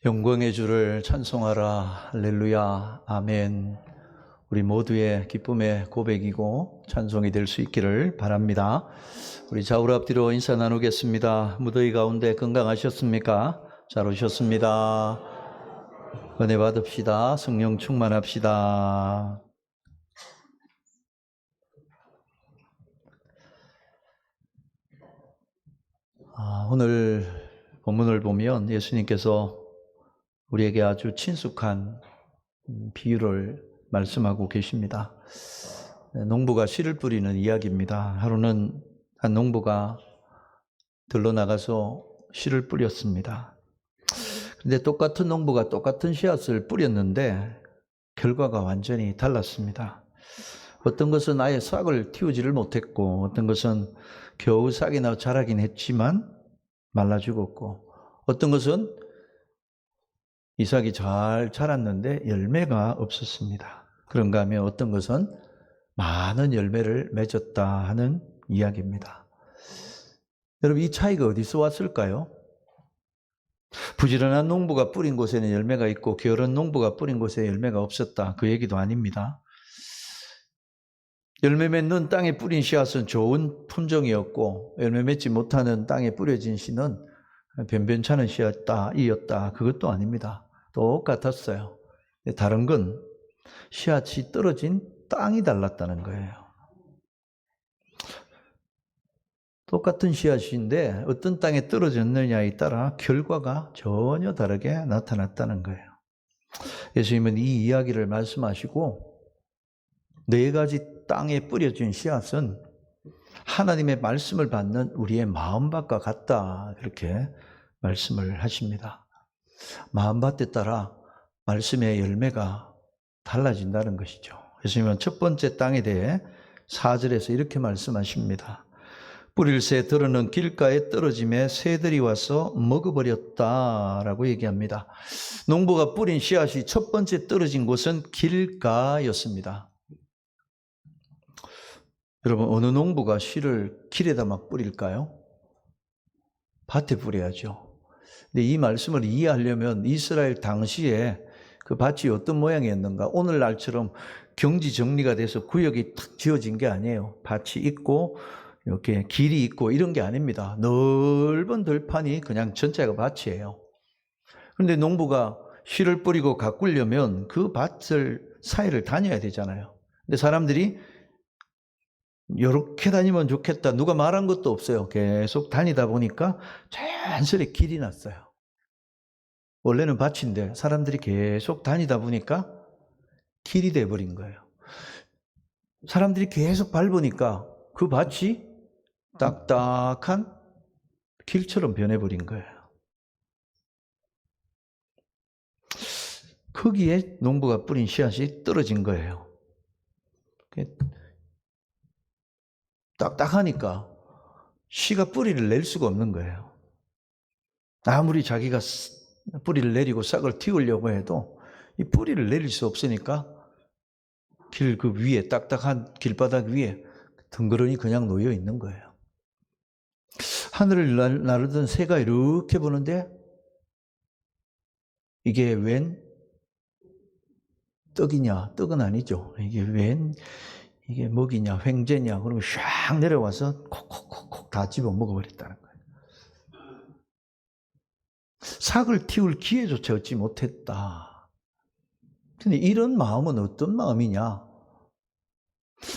영광의 주를 찬송하라. 할렐루야. 아멘. 우리 모두의 기쁨의 고백이고 찬송이 될 수 있기를 바랍니다. 우리 좌우를 앞뒤로 인사 나누겠습니다. 무더위 가운데 건강하셨습니까? 잘 오셨습니다. 은혜 받읍시다. 성령 충만합시다. 오늘 본문을 보면 예수님께서 우리에게 아주 친숙한 비유를 말씀하고 계십니다. 농부가 씨를 뿌리는 이야기입니다. 하루는 한 농부가 들러 나가서 씨를 뿌렸습니다. 그런데 똑같은 농부가 똑같은 씨앗을 뿌렸는데 결과가 완전히 달랐습니다. 어떤 것은 아예 싹을 틔우지를 못했고, 어떤 것은 겨우 싹이 나 자라긴 했지만 말라 죽었고, 어떤 것은 이삭이 잘 자랐는데 열매가 없었습니다. 그런가 하면 어떤 것은 많은 열매를 맺었다 하는 이야기입니다. 여러분, 이 차이가 어디서 왔을까요? 부지런한 농부가 뿌린 곳에는 열매가 있고 게으른 농부가 뿌린 곳에 열매가 없었다, 그 얘기도 아닙니다. 열매 맺는 땅에 뿌린 씨앗은 좋은 품종이었고, 열매 맺지 못하는 땅에 뿌려진 씨는 변변찮은 씨앗이었다, 그것도 아닙니다. 똑같았어요. 다른 건 씨앗이 떨어진 땅이 달랐다는 거예요. 똑같은 씨앗인데 어떤 땅에 떨어졌느냐에 따라 결과가 전혀 다르게 나타났다는 거예요. 예수님은 이 이야기를 말씀하시고, 4가지 땅에 뿌려진 씨앗은 하나님의 말씀을 받는 우리의 마음밭과 같다, 그렇게 말씀을 하십니다. 마음밭에 따라 말씀의 열매가 달라진다는 것이죠. 예수님은 첫 번째 땅에 대해 4절에서 이렇게 말씀하십니다. 뿌릴 새 들어는 길가에 떨어짐에 새들이 와서 먹어버렸다라고 얘기합니다. 농부가 뿌린 씨앗이 첫 번째 떨어진 곳은 길가였습니다. 여러분, 어느 농부가 씨를 길에다 막 뿌릴까요? 밭에 뿌려야죠. 근데 이 말씀을 이해하려면 이스라엘 당시에 그 밭이 어떤 모양이었는가, 오늘날처럼 경지 정리가 돼서 구역이 탁 지어진 게 아니에요. 밭이 있고 이렇게 길이 있고 이런 게 아닙니다. 넓은 들판이 그냥 전체가 밭이에요. 그런데 농부가 씨를 뿌리고 가꾸려면 그 밭을 사이를 다녀야 되잖아요. 근데 사람들이 이렇게 다니면 좋겠다, 누가 말한 것도 없어요. 계속 다니다 보니까 자연스레 길이 났어요. 원래는 밭인데 사람들이 계속 다니다 보니까 길이 돼버린 거예요. 사람들이 계속 밟으니까 그 밭이 딱딱한 길처럼 변해버린 거예요. 거기에 농부가 뿌린 씨앗이 떨어진 거예요. 딱딱하니까 씨가 뿌리를 낼 수가 없는 거예요. 아무리 자기가 뿌리를 내리고 싹을 틔우려고 해도 이 뿌리를 내릴 수 없으니까 길 그 위에, 딱딱한 길바닥 위에 덩그러니 그냥 놓여 있는 거예요. 하늘을 나르던 새가 이렇게 보는데 이게 웬 떡이냐? 떡은 아니죠. 이게 먹이냐, 횡재냐, 그러면 샥 내려와서 콕콕콕콕 다 집어 먹어버렸다는 거예요. 삭을 틔울 기회조차 얻지 못했다. 근데 이런 마음은 어떤 마음이냐?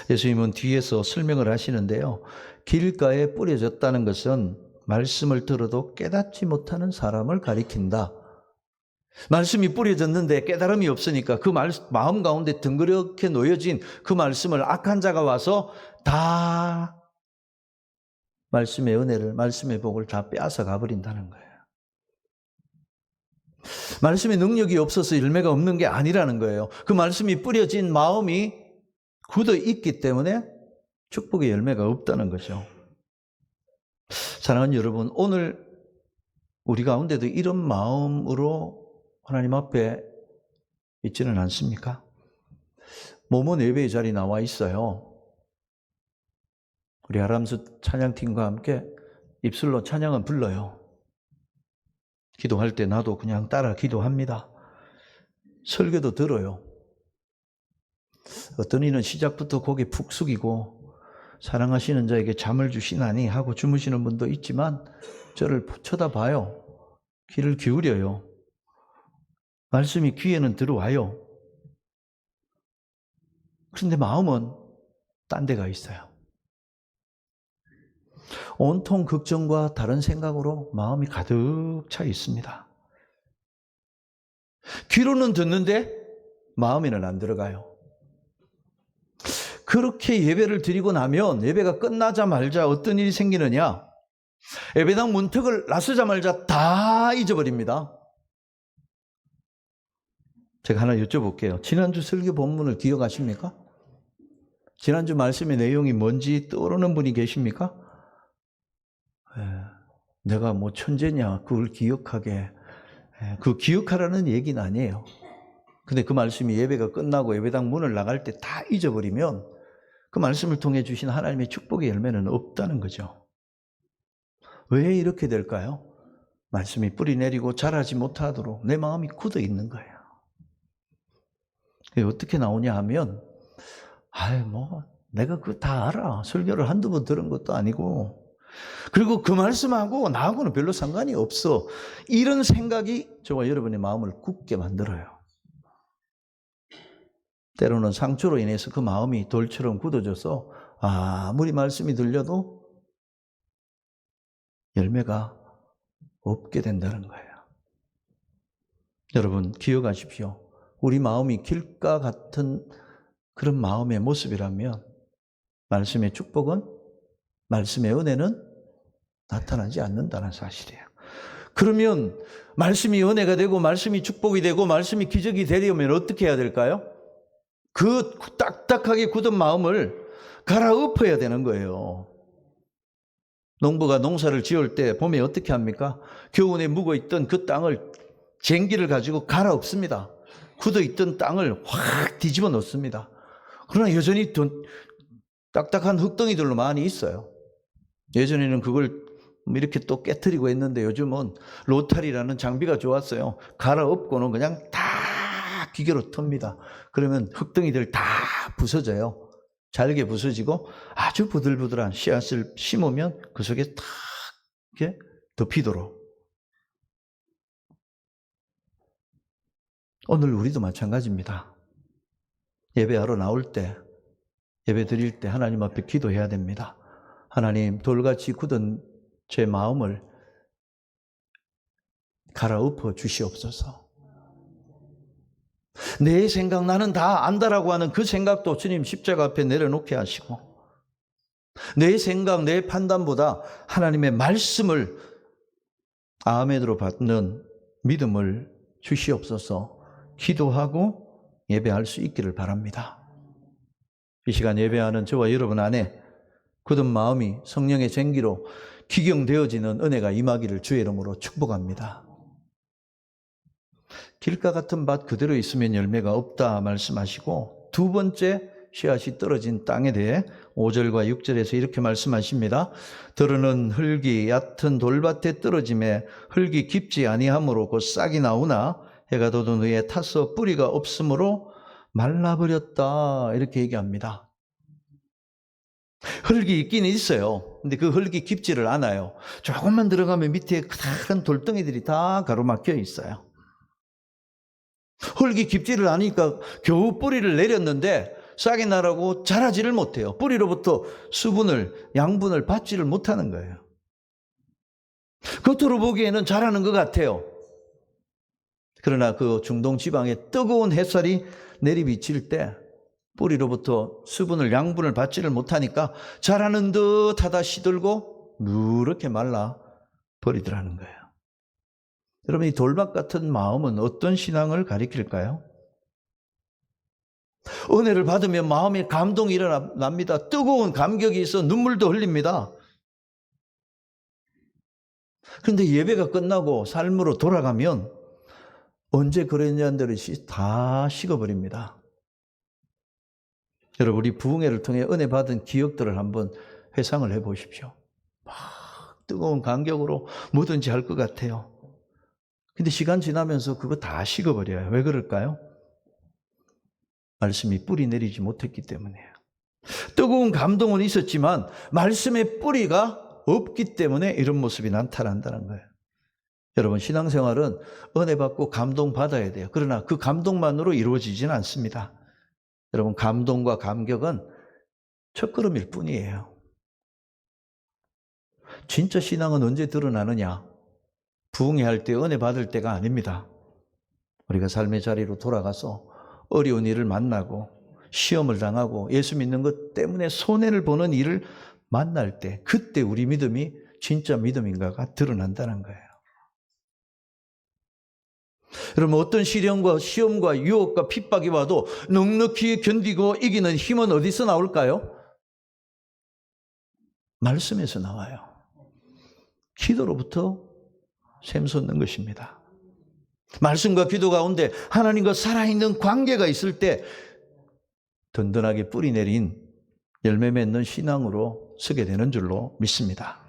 예수님은 뒤에서 설명을 하시는데요. 길가에 뿌려졌다는 것은 말씀을 들어도 깨닫지 못하는 사람을 가리킨다. 말씀이 뿌려졌는데 깨달음이 없으니까 그 마음 가운데 덩그렇게 놓여진 그 말씀을 악한 자가 와서 다 말씀의 은혜를, 말씀의 복을 다 빼앗아 가버린다는 거예요. 말씀의 능력이 없어서 열매가 없는 게 아니라는 거예요. 그 말씀이 뿌려진 마음이 굳어 있기 때문에 축복의 열매가 없다는 거죠. 사랑하는 여러분, 오늘 우리 가운데도 이런 마음으로 하나님 앞에 있지는 않습니까? 모모 예배의 자리 나와 있어요. 우리 아람수 찬양팀과 함께 입술로 찬양은 불러요. 기도할 때 나도 그냥 따라 기도합니다. 설교도 들어요. 어떤 이는 시작부터 고개 푹 숙이고 사랑하시는 자에게 잠을 주시나니 하고 주무시는 분도 있지만 저를 쳐다봐요. 귀를 기울여요. 말씀이 귀에는 들어와요. 그런데 마음은 딴 데가 있어요. 온통 걱정과 다른 생각으로 마음이 가득 차 있습니다. 귀로는 듣는데 마음에는 안 들어가요. 그렇게 예배를 드리고 나면 예배가 끝나자마자 어떤 일이 생기느냐? 예배당 문턱을 나서자마자 다 잊어버립니다. 제가 하나 여쭤볼게요. 지난주 설교 본문을 기억하십니까? 지난주 말씀의 내용이 뭔지 떠오르는 분이 계십니까? 내가 뭐 천재냐 그걸 기억하게. 그 기억하라는 얘기는 아니에요. 근데 그 말씀이 예배가 끝나고 예배당 문을 나갈 때 다 잊어버리면 그 말씀을 통해 주신 하나님의 축복의 열매는 없다는 거죠. 왜 이렇게 될까요? 말씀이 뿌리 내리고 자라지 못하도록 내 마음이 굳어 있는 거예요. 어떻게 나오냐 하면 내가 그거 다 알아. 설교를 한두 번 들은 것도 아니고 그리고 그 말씀하고 나하고는 별로 상관이 없어. 이런 생각이 저와 여러분의 마음을 굳게 만들어요. 때로는 상처로 인해서 그 마음이 돌처럼 굳어져서 아무리 말씀이 들려도 열매가 없게 된다는 거예요. 여러분 기억하십시오. 우리 마음이 길가 같은 그런 마음의 모습이라면 말씀의 축복은, 말씀의 은혜는 나타나지 않는다는 사실이에요. 그러면 말씀이 은혜가 되고 말씀이 축복이 되고 말씀이 기적이 되려면 어떻게 해야 될까요? 그 딱딱하게 굳은 마음을 갈아엎어야 되는 거예요. 농부가 농사를 지을 때 봄에 어떻게 합니까? 겨우내 묵어있던 그 땅을 쟁기를 가지고 갈아엎습니다. 굳어있던 땅을 확 뒤집어 놓습니다. 그러나 여전히 딱딱한 흙덩이들로 많이 있어요. 예전에는 그걸 이렇게 또 깨트리고 했는데 요즘은 로타리라는 장비가 좋았어요. 갈아엎고는 그냥 다 기계로 틉니다. 그러면 흙덩이들 다 부서져요. 잘게 부서지고 아주 부들부들한 씨앗을 심으면 그 속에 탁 이렇게 덮이도록. 오늘 우리도 마찬가지입니다. 예배하러 나올 때, 예배 드릴 때 하나님 앞에 기도해야 됩니다. 하나님, 돌같이 굳은 제 마음을 갈아엎어 주시옵소서. 내 생각 나는 다 안다라고 하는 그 생각도 주님 십자가 앞에 내려놓게 하시고 내 생각, 내 판단보다 하나님의 말씀을 아멘으로 받는 믿음을 주시옵소서. 기도하고 예배할 수 있기를 바랍니다. 이 시간 예배하는 저와 여러분 안에 굳은 마음이 성령의 쟁기로 기경되어지는 은혜가 임하기를 주의 이름으로 축복합니다. 길가 같은 밭 그대로 있으면 열매가 없다 말씀하시고 두 번째 씨앗이 떨어진 땅에 대해 5절과 6절에서 이렇게 말씀하십니다. 들으는 흙이 얕은 돌밭에 떨어짐에 흙이 깊지 아니하므로 곧 싹이 나오나 해가 돋은 후에 타서 뿌리가 없으므로 말라버렸다 이렇게 얘기합니다. 흙이 있긴 있어요. 근데 그 흙이 깊지를 않아요. 조금만 들어가면 밑에 크다란 돌덩이들이 다 가로막혀 있어요. 흙이 깊지를 않으니까 겨우 뿌리를 내렸는데 싹이 나라고 자라지를 못해요. 뿌리로부터 수분을, 양분을 받지를 못하는 거예요. 겉으로 보기에는 자라는 것 같아요. 그러나 그 중동 지방에 뜨거운 햇살이 내리비칠 때 뿌리로부터 수분을, 양분을 받지를 못하니까 자라는 듯 하다 시들고 누렇게 말라 버리더라는 거예요. 여러분, 이 돌밭 같은 마음은 어떤 신앙을 가리킬까요? 은혜를 받으면 마음에 감동이 일어납니다. 뜨거운 감격이 있어 눈물도 흘립니다. 그런데 예배가 끝나고 삶으로 돌아가면 언제 그랬냐는 대로 다 식어버립니다. 여러분, 우리 부흥회를 통해 은혜 받은 기억들을 한번 회상을 해보십시오. 막 뜨거운 감격으로 뭐든지 할 것 같아요. 근데 시간 지나면서 그거 다 식어버려요. 왜 그럴까요? 말씀이 뿌리 내리지 못했기 때문이에요. 뜨거운 감동은 있었지만 말씀의 뿌리가 없기 때문에 이런 모습이 나타난다는 거예요. 여러분, 신앙생활은 은혜 받고 감동 받아야 돼요. 그러나 그 감동만으로 이루어지지는 않습니다. 여러분, 감동과 감격은 첫걸음일 뿐이에요. 진짜 신앙은 언제 드러나느냐? 부흥회할 때 은혜 받을 때가 아닙니다. 우리가 삶의 자리로 돌아가서 어려운 일을 만나고 시험을 당하고 예수 믿는 것 때문에 손해를 보는 일을 만날 때, 그때 우리 믿음이 진짜 믿음인가가 드러난다는 거예요. 여러분, 어떤 시련과 시험과 유혹과 핍박이 와도 넉넉히 견디고 이기는 힘은 어디서 나올까요? 말씀에서 나와요. 기도로부터 샘솟는 것입니다. 말씀과 기도 가운데 하나님과 살아있는 관계가 있을 때 든든하게 뿌리 내린 열매 맺는 신앙으로 서게 되는 줄로 믿습니다.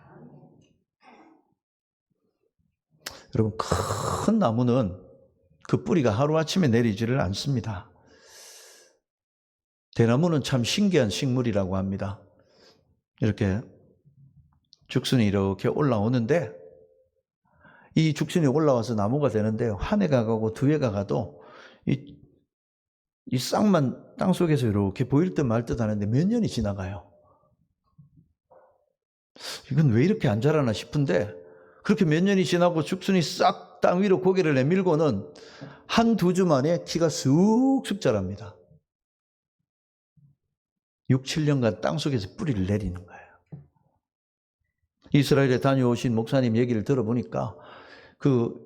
여러분, 큰 나무는 그 뿌리가 하루아침에 내리지를 않습니다. 대나무는 참 신기한 식물이라고 합니다. 이렇게 죽순이 이렇게 올라오는데 이 죽순이 올라와서 나무가 되는데요. 한 해가 가고 두 해가 가도 이 싹만 땅속에서 이렇게 보일 듯 말 듯 하는데 몇 년이 지나가요. 이건 왜 이렇게 안 자라나 싶은데 그렇게 몇 년이 지나고 죽순이 싹 땅 위로 고개를 내밀고는 한 두 주 만에 키가 쑥쑥 자랍니다. 6, 7년간 땅속에서 뿌리를 내리는 거예요. 이스라엘에 다녀오신 목사님 얘기를 들어보니까 그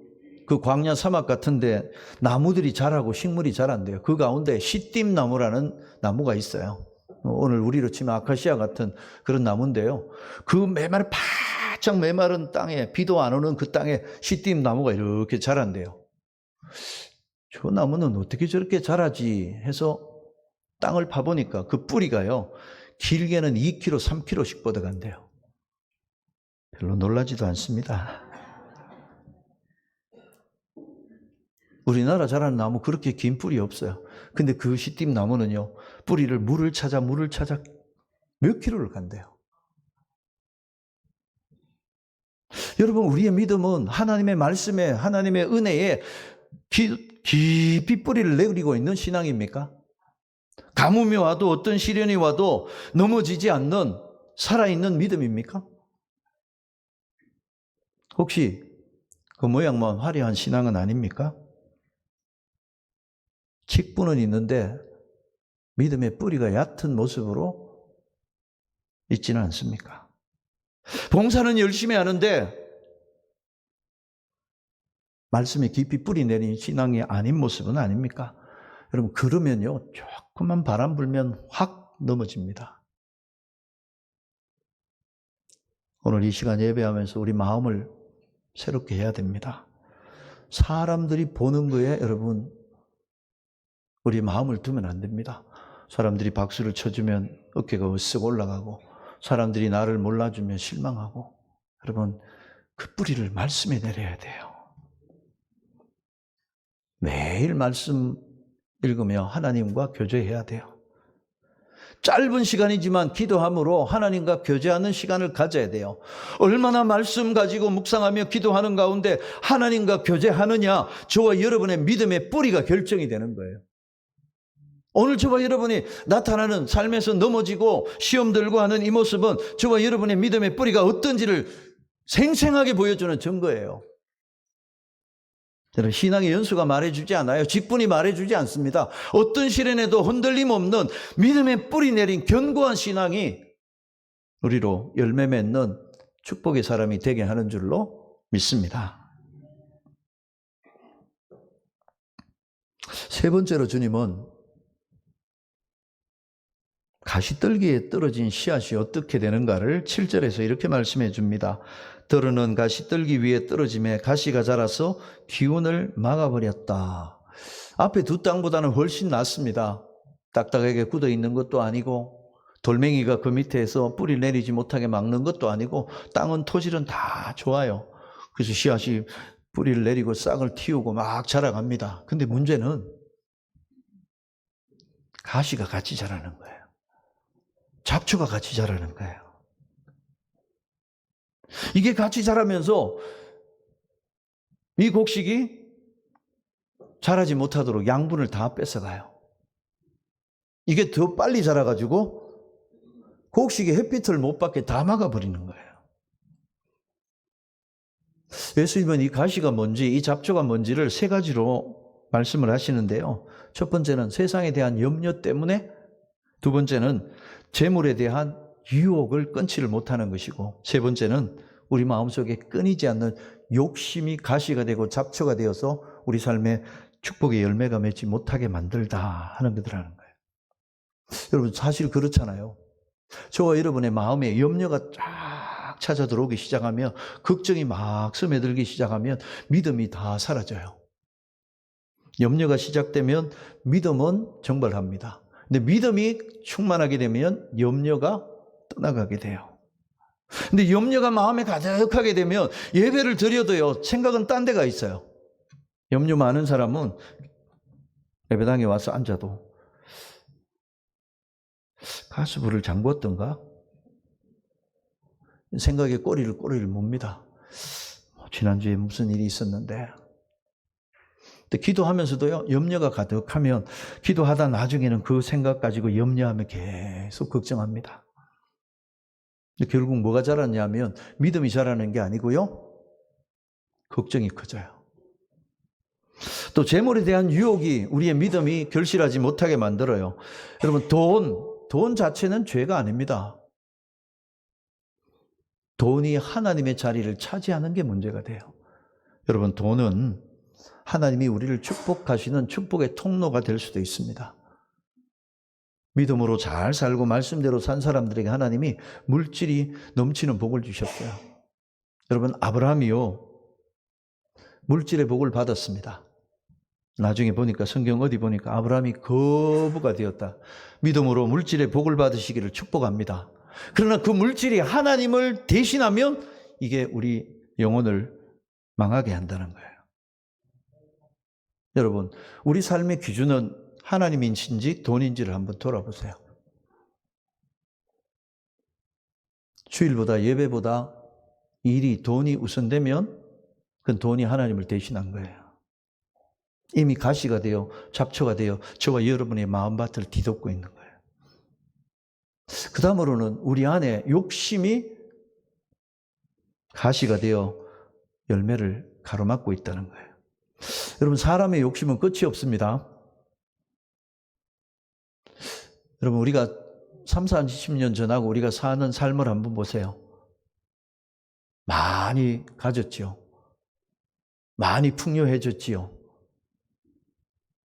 광야 사막 같은데 나무들이 자라고 식물이 자란대요. 그 가운데 시띠나무라는 나무가 있어요. 오늘 우리로 치면 아카시아 같은 그런 나무인데요. 그 바짝 메마른 땅에, 비도 안 오는 그 땅에 시띠나무가 이렇게 자란대요. 저 나무는 어떻게 저렇게 자라지 해서 땅을 파보니까 그 뿌리가요, 길게는 2km, 3km씩 뻗어간대요. 별로 놀라지도 않습니다. 우리나라 자라는 나무 그렇게 긴 뿌리 없어요. 근데 그 시띠나무는요, 뿌리를 물을 찾아 몇 킬로를 간대요. 여러분, 우리의 믿음은 하나님의 말씀에, 하나님의 은혜에 깊이 뿌리를 내리고 있는 신앙입니까? 가뭄이 와도 어떤 시련이 와도 넘어지지 않는 살아있는 믿음입니까? 혹시 그 모양만 화려한 신앙은 아닙니까? 직분은 있는데 믿음의 뿌리가 얕은 모습으로 있지는 않습니까? 봉사는 열심히 하는데 말씀에 깊이 뿌리 내린 신앙이 아닌 모습은 아닙니까? 여러분, 그러면요, 조금만 바람 불면 확 넘어집니다. 오늘 이 시간 예배하면서 우리 마음을 새롭게 해야 됩니다. 사람들이 보는 거에 여러분, 우리 마음을 두면 안 됩니다. 사람들이 박수를 쳐주면 어깨가 으쓱 올라가고 사람들이 나를 몰라주면 실망하고, 여러분, 그 뿌리를 말씀에 내려야 돼요. 매일 말씀 읽으며 하나님과 교제해야 돼요. 짧은 시간이지만 기도함으로 하나님과 교제하는 시간을 가져야 돼요. 얼마나 말씀 가지고 묵상하며 기도하는 가운데 하나님과 교제하느냐, 저와 여러분의 믿음의 뿌리가 결정이 되는 거예요. 오늘 저와 여러분이 나타나는 삶에서 넘어지고 시험 들고 하는 이 모습은 저와 여러분의 믿음의 뿌리가 어떤지를 생생하게 보여주는 증거예요. 여러분, 신앙의 연수가 말해주지 않아요. 직분이 말해주지 않습니다. 어떤 시련에도 흔들림 없는 믿음의 뿌리 내린 견고한 신앙이 우리로 열매 맺는 축복의 사람이 되게 하는 줄로 믿습니다. 세 번째로 주님은 가시떨기에 떨어진 씨앗이 어떻게 되는가를 7절에서 이렇게 말씀해 줍니다. 들어는 가시떨기 위에 떨어짐에 가시가 자라서 기운을 막아버렸다. 앞에 두 땅보다는 훨씬 낫습니다. 딱딱하게 굳어 있는 것도 아니고 돌멩이가 그 밑에서 뿌리 내리지 못하게 막는 것도 아니고 땅은 토질은 다 좋아요. 그래서 씨앗이 뿌리를 내리고 싹을 틔우고 막 자라갑니다. 근데 문제는 가시가 같이 자라는 거예요. 잡초가 같이 자라는 거예요. 이게 같이 자라면서 이 곡식이 자라지 못하도록 양분을 다 뺏어가요. 이게 더 빨리 자라가지고 곡식이 햇빛을 못 받게 다 막아버리는 거예요. 예수님은 이 가시가 뭔지, 이 잡초가 뭔지를 세 가지로 말씀을 하시는데요. 첫 번째는 세상에 대한 염려 때문에, 두 번째는 재물에 대한 유혹을 끊지를 못하는 것이고, 세 번째는 우리 마음속에 끊이지 않는 욕심이 가시가 되고 잡초가 되어서 우리 삶에 축복의 열매가 맺지 못하게 만들다 하는 것이라는 거예요. 여러분, 사실 그렇잖아요. 저와 여러분의 마음에 염려가 쫙 찾아 들어오기 시작하면, 걱정이 막 스며들기 시작하면 믿음이 다 사라져요. 염려가 시작되면 믿음은 정발합니다. 근데 믿음이 충만하게 되면 염려가 떠나가게 돼요. 근데 염려가 마음에 가득하게 되면 예배를 드려도요, 생각은 딴 데가 있어요. 염려 많은 사람은 예배당에 와서 앉아도 가스불을 잠궜던가? 생각에 꼬리를 뭅니다. 지난주에 무슨 일이 있었는데. 근데 기도하면서도요, 염려가 가득하면 기도하다 나중에는 그 생각 가지고 염려하면 계속 걱정합니다. 근데 결국 뭐가 자랐냐면 믿음이 자라는 게 아니고요, 걱정이 커져요. 또 재물에 대한 유혹이 우리의 믿음이 결실하지 못하게 만들어요. 여러분, 돈 자체는 죄가 아닙니다. 돈이 하나님의 자리를 차지하는 게 문제가 돼요. 여러분, 돈은 하나님이 우리를 축복하시는 축복의 통로가 될 수도 있습니다. 믿음으로 잘 살고 말씀대로 산 사람들에게 하나님이 물질이 넘치는 복을 주셨어요. 여러분, 아브라함이요, 물질의 복을 받았습니다. 나중에 보니까, 성경 어디 보니까 아브라함이 거부가 되었다. 믿음으로 물질의 복을 받으시기를 축복합니다. 그러나 그 물질이 하나님을 대신하면 이게 우리 영혼을 망하게 한다는 거예요. 여러분, 우리 삶의 기준은 하나님인지 돈인지를 한번 돌아보세요. 주일보다 예배보다 일이, 돈이 우선되면 그건 돈이 하나님을 대신한 거예요. 이미 가시가 되어 잡초가 되어 저와 여러분의 마음밭을 뒤덮고 있는 거예요. 그 다음으로는 우리 안에 욕심이 가시가 되어 열매를 가로막고 있다는 거예요. 여러분, 사람의 욕심은 끝이 없습니다. 여러분, 우리가 30년 전하고 우리가 사는 삶을 한번 보세요. 많이 가졌지요. 많이 풍요해졌지요.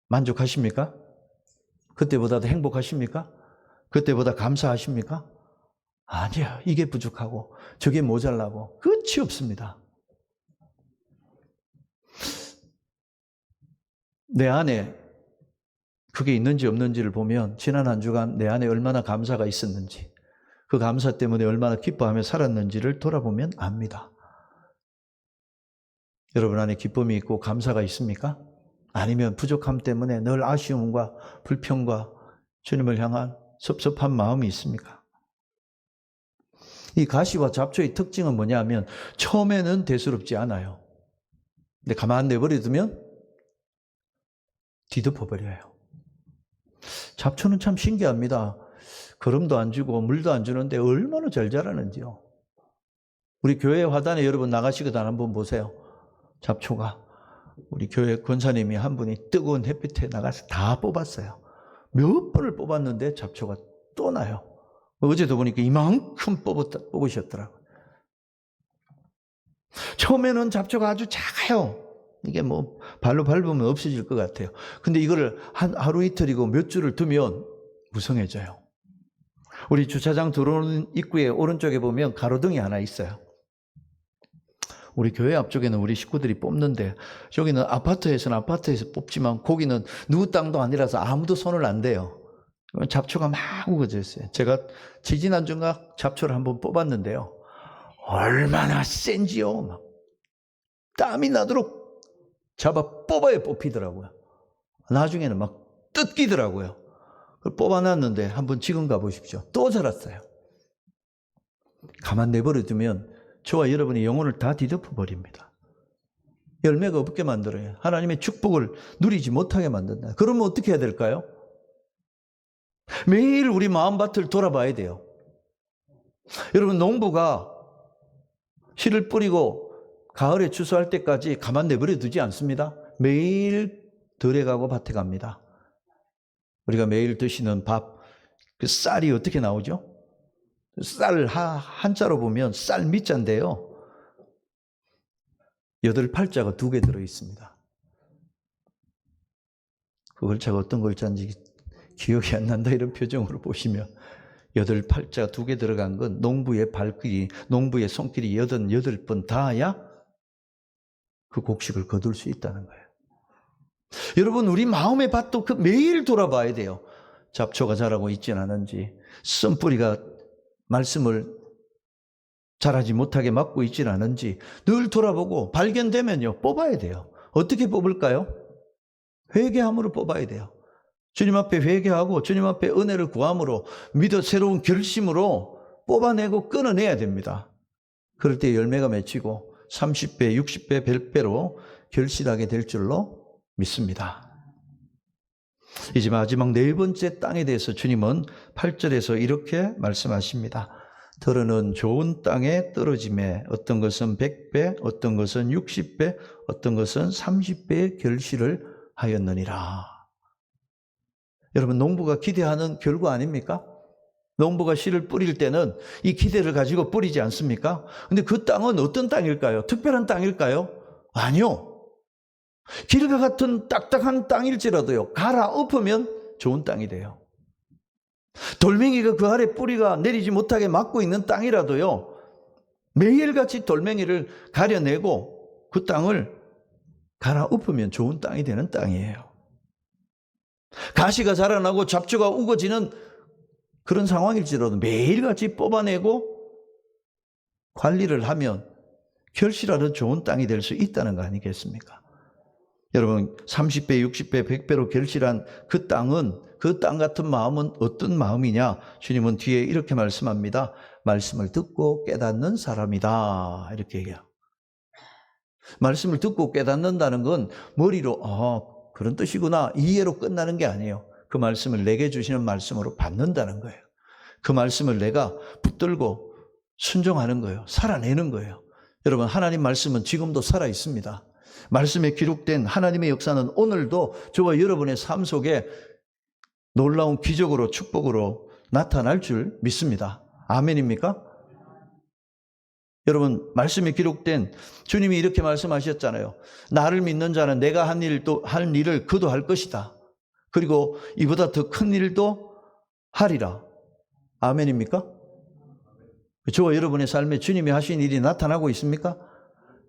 만족하십니까? 그때보다도 행복하십니까? 그때보다 감사하십니까? 아니야. 이게 부족하고 저게 모자라고 끝이 없습니다. 내 안에 그게 있는지 없는지를 보면 지난 한 주간 내 안에 얼마나 감사가 있었는지, 그 감사 때문에 얼마나 기뻐하며 살았는지를 돌아보면 압니다. 여러분 안에 기쁨이 있고 감사가 있습니까? 아니면 부족함 때문에 늘 아쉬움과 불평과 주님을 향한 섭섭한 마음이 있습니까? 이 가시와 잡초의 특징은 뭐냐면 처음에는 대수롭지 않아요. 근데 가만 내버려두면 뒤덮어버려요. 잡초는 참 신기합니다. 거름도 안 주고 물도 안 주는데 얼마나 잘 자라는지요. 우리 교회 화단에 여러분 나가시거든 한번 보세요. 잡초가. 우리 교회 권사님이 한 분이 뜨거운 햇빛에 나가서 다 뽑았어요. 몇 번을 뽑았는데 잡초가 또 나요. 어제도 보니까 이만큼 뽑으셨더라고요. 처음에는 잡초가 아주 작아요. 이게 뭐 발로 밟으면 없어질 것 같아요. 근데 이거를 한 하루 이틀이고 몇 주를 두면 무성해져요. 우리 주차장 들어오는 입구에 오른쪽에 보면 가로등이 하나 있어요. 우리 교회 앞쪽에는 우리 식구들이 뽑는데, 저기는 아파트에서는 아파트에서 뽑지만 거기는 누구 땅도 아니라서 아무도 손을 안 대요. 잡초가 막 우거져 있어요. 제가 지지난주인가 잡초를 한번 뽑았는데요. 얼마나 센지요. 막 땀이 나도록 잡아 뽑아야 뽑히더라고요. 나중에는 막 뜯기더라고요. 그걸 뽑아놨는데 한번 지금 가보십시오. 또 자랐어요. 가만 내버려두면 저와 여러분의 영혼을 다 뒤덮어 버립니다. 열매가 없게 만들어요. 하나님의 축복을 누리지 못하게 만든다. 그러면 어떻게 해야 될까요? 매일 우리 마음밭을 돌아봐야 돼요. 여러분, 농부가 씨를 뿌리고 가을에 추수할 때까지 가만 내버려 두지 않습니다. 매일 들에 가고 밭에 갑니다. 우리가 매일 드시는 밥, 그 쌀이 어떻게 나오죠? 쌀 한자로 보면 쌀 밑자인데요. 8팔자가 2개 들어있습니다. 그 글자가 어떤 글자인지 기억이 안 난다 이런 표정으로 보시면 8팔자가 2개 들어간 건 농부의 발길이, 농부의 손길이 88번 닿아야 그 곡식을 거둘 수 있다는 거예요. 여러분, 우리 마음의 밭도 매일 돌아봐야 돼요. 잡초가 자라고 있진 않은지, 쓴뿌리가 말씀을 자라지 못하게 막고 있진 않은지 늘 돌아보고 발견되면요, 뽑아야 돼요. 어떻게 뽑을까요? 회개함으로 뽑아야 돼요. 주님 앞에 회개하고 주님 앞에 은혜를 구함으로 믿어 새로운 결심으로 뽑아내고 끊어내야 됩니다. 그럴 때 열매가 맺히고 30배, 60배, 100배로 결실하게 될 줄로 믿습니다. 이제 마지막 4번째 땅에 대해서 주님은 8절에서 이렇게 말씀하십니다. 들어는 좋은 땅에 떨어짐에 어떤 것은 100배, 어떤 것은 60배, 어떤 것은 30배의 결실을 하였느니라. 여러분, 농부가 기대하는 결과 아닙니까? 농부가 씨를 뿌릴 때는 이 기대를 가지고 뿌리지 않습니까? 근데 그 땅은 어떤 땅일까요? 특별한 땅일까요? 아니요. 길과 같은 딱딱한 땅일지라도요, 갈아엎으면 좋은 땅이 돼요. 돌멩이가 그 아래 뿌리가 내리지 못하게 막고 있는 땅이라도요, 매일같이 돌멩이를 가려내고 그 땅을 갈아엎으면 좋은 땅이 되는 땅이에요. 가시가 자라나고 잡초가 우거지는 그런 상황일지라도 매일같이 뽑아내고 관리를 하면 결실하는 좋은 땅이 될 수 있다는 거 아니겠습니까? 여러분, 30배, 60배, 100배로 결실한 그 땅은, 그 땅 같은 마음은 어떤 마음이냐? 주님은 뒤에 이렇게 말씀합니다. 말씀을 듣고 깨닫는 사람이다. 이렇게 얘기해요. 말씀을 듣고 깨닫는다는 건 머리로 그런 뜻이구나, 이해로 끝나는 게 아니에요. 그 말씀을 내게 주시는 말씀으로 받는다는 거예요. 그 말씀을 내가 붙들고 순종하는 거예요. 살아내는 거예요. 여러분, 하나님 말씀은 지금도 살아 있습니다. 말씀에 기록된 하나님의 역사는 오늘도 저와 여러분의 삶 속에 놀라운 기적으로, 축복으로 나타날 줄 믿습니다. 아멘입니까? 여러분, 말씀에 기록된, 주님이 이렇게 말씀하셨잖아요. 나를 믿는 자는 내가 한 일을 그도 할 것이다. 그리고 이보다 더 큰 일도 하리라. 아멘입니까? 저와 여러분의 삶에 주님이 하신 일이 나타나고 있습니까?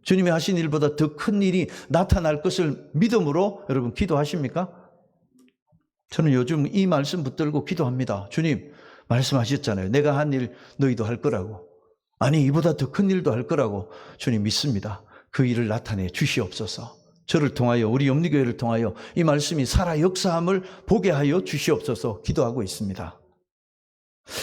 주님이 하신 일보다 더 큰 일이 나타날 것을 믿음으로 여러분 기도하십니까? 저는 요즘 이 말씀 붙들고 기도합니다. 주님, 말씀하셨잖아요. 내가 한 일 너희도 할 거라고. 아니, 이보다 더 큰 일도 할 거라고. 주님 믿습니다. 그 일을 나타내 주시옵소서. 저를 통하여, 우리 염리교회를 통하여 이 말씀이 살아 역사함을 보게 하여 주시옵소서 기도하고 있습니다.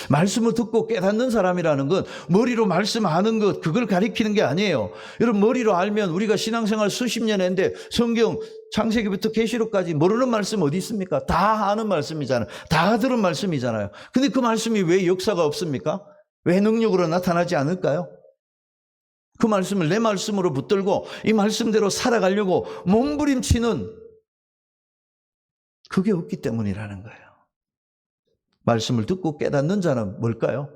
말씀을 듣고 깨닫는 사람이라는 건 머리로 말씀 아는 것, 그걸 가리키는 게 아니에요. 여러분, 머리로 알면 우리가 신앙생활 수십 년 했는데 성경 창세기부터 계시록까지 모르는 말씀 어디 있습니까? 다 아는 말씀이잖아요. 다 들은 말씀이잖아요. 근데 그 말씀이 왜 역사가 없습니까? 왜 능력으로 나타나지 않을까요? 그 말씀을 내 말씀으로 붙들고 이 말씀대로 살아가려고 몸부림치는 그게 없기 때문이라는 거예요. 말씀을 듣고 깨닫는 자는 뭘까요?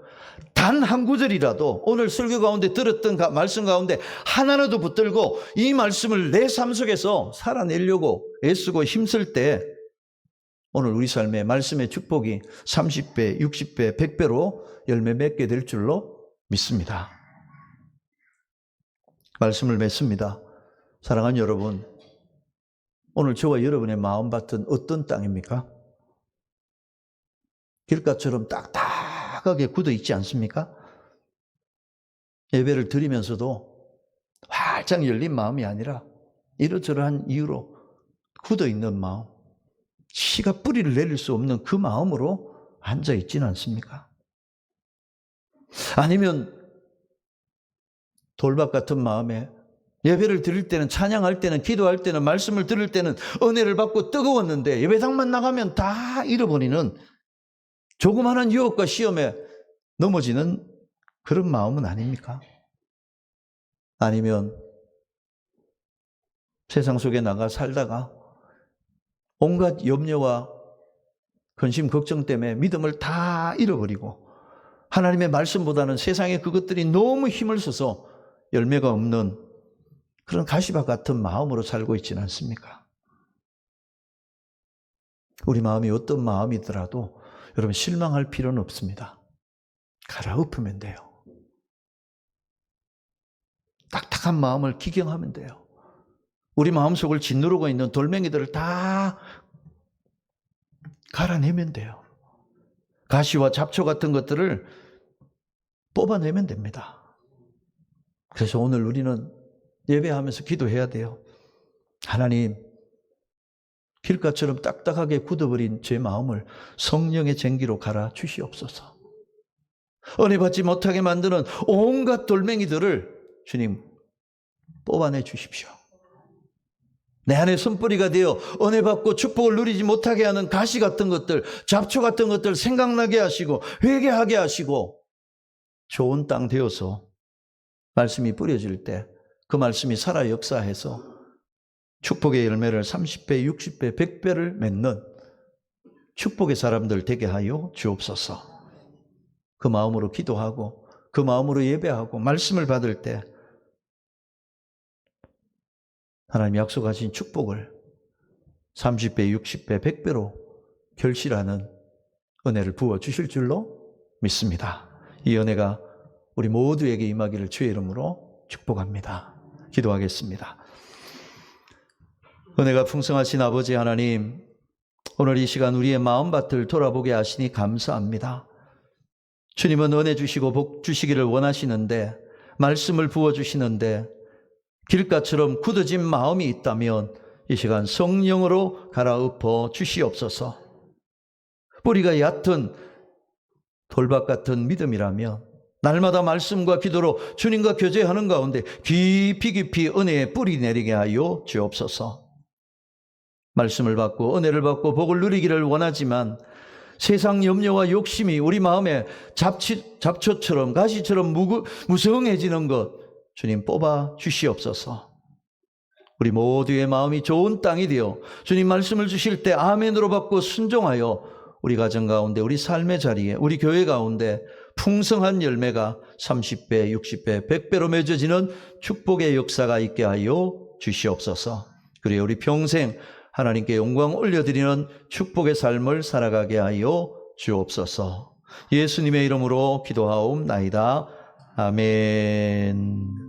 단 한 구절이라도 오늘 설교 가운데 들었던 말씀 가운데 하나라도 붙들고 이 말씀을 내 삶 속에서 살아내려고 애쓰고 힘쓸 때 오늘 우리 삶에 말씀의 축복이 30배, 60배, 100배로 열매 맺게 될 줄로 믿습니다. 말씀을 맺습니다. 사랑하는 여러분, 오늘 저와 여러분의 마음밭은 어떤 땅입니까? 길가처럼 딱딱하게 굳어 있지 않습니까? 예배를 드리면서도 활짝 열린 마음이 아니라 이러저러한 이유로 굳어있는 마음, 씨가 뿌리를 내릴 수 없는 그 마음으로 앉아있지는 않습니까? 아니면 돌박 같은 마음에 예배를 드릴 때는, 찬양할 때는, 기도할 때는, 말씀을 들을 때는 은혜를 받고 뜨거웠는데 예배당만 나가면 다 잃어버리는 조그마한 유혹과 시험에 넘어지는 그런 마음은 아닙니까? 아니면 세상 속에 나가 살다가 온갖 염려와 근심, 걱정 때문에 믿음을 다 잃어버리고 하나님의 말씀보다는 세상의 그것들이 너무 힘을 써서 열매가 없는 그런 가시밭 같은 마음으로 살고 있지는 않습니까? 우리 마음이 어떤 마음이더라도 여러분 실망할 필요는 없습니다. 갈아엎으면 돼요. 딱딱한 마음을 기경하면 돼요. 우리 마음속을 짓누르고 있는 돌멩이들을 다 갈아내면 돼요. 가시와 잡초 같은 것들을 뽑아내면 됩니다. 그래서 오늘 우리는 예배하면서 기도해야 돼요. 하나님, 길가처럼 딱딱하게 굳어버린 제 마음을 성령의 쟁기로 갈아 주시옵소서. 은혜 받지 못하게 만드는 온갖 돌멩이들을 주님 뽑아내 주십시오. 내 안에 손뿌리가 되어 은혜 받고 축복을 누리지 못하게 하는 가시 같은 것들, 잡초 같은 것들 생각나게 하시고 회개하게 하시고 좋은 땅 되어서 말씀이 뿌려질 때 그 말씀이 살아 역사해서 축복의 열매를 30배, 60배, 100배를 맺는 축복의 사람들 되게 하여 주옵소서. 그 마음으로 기도하고 그 마음으로 예배하고 말씀을 받을 때 하나님 약속하신 축복을 30배, 60배, 100배로 결실하는 은혜를 부어주실 줄로 믿습니다. 이 은혜가 우리 모두에게 임하기를 주의 이름으로 축복합니다. 기도하겠습니다. 은혜가 풍성하신 아버지 하나님, 오늘 이 시간 우리의 마음밭을 돌아보게 하시니 감사합니다. 주님은 은혜 주시고 복 주시기를 원하시는데, 말씀을 부어주시는데 길가처럼 굳어진 마음이 있다면 이 시간 성령으로 갈아엎어 주시옵소서. 뿌리가 얕은 돌박 같은 믿음이라면 날마다 말씀과 기도로 주님과 교제하는 가운데 깊이 깊이 은혜의 뿌리 내리게 하여 주옵소서. 말씀을 받고 은혜를 받고 복을 누리기를 원하지만 세상 염려와 욕심이 우리 마음에 잡초처럼 가시처럼 무성해지는 것 주님 뽑아 주시옵소서. 우리 모두의 마음이 좋은 땅이 되어 주님 말씀을 주실 때 아멘으로 받고 순종하여 우리 가정 가운데, 우리 삶의 자리에, 우리 교회 가운데 풍성한 열매가 30배, 60배, 100배로 맺어지는 축복의 역사가 있게 하여 주시옵소서. 그리고 우리 평생 하나님께 영광 올려드리는 축복의 삶을 살아가게 하여 주옵소서. 예수님의 이름으로 기도하옵나이다. 아멘.